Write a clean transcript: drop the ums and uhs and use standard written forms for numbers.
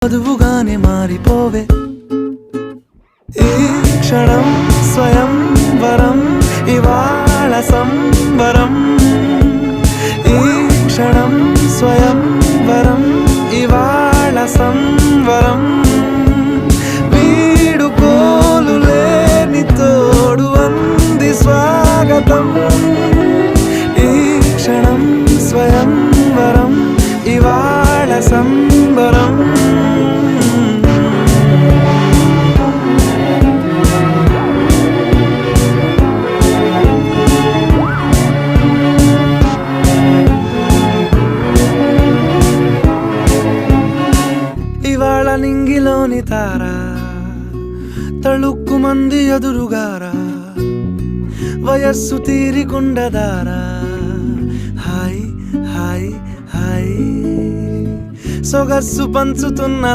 వధువుగానే మారిపోవే ఈ క్షణం స్వయం వరం ఇవాళ సంబరం ఈ క్షణం స్వయం వరం ఇవాళ సంవరం వీడుకోలు లేని తోడు అంది స్వాగతం ఈ క్షణం స్వయం వరం ఇవాళ సంబరం ఇవాళ నింగిలోని తారా తళుక్కు మంది ఎదురుగారా వయస్సు తీరికుండదారా హాయ్ హాయ్ హాయ్ సొగస్సు పంచుతున్న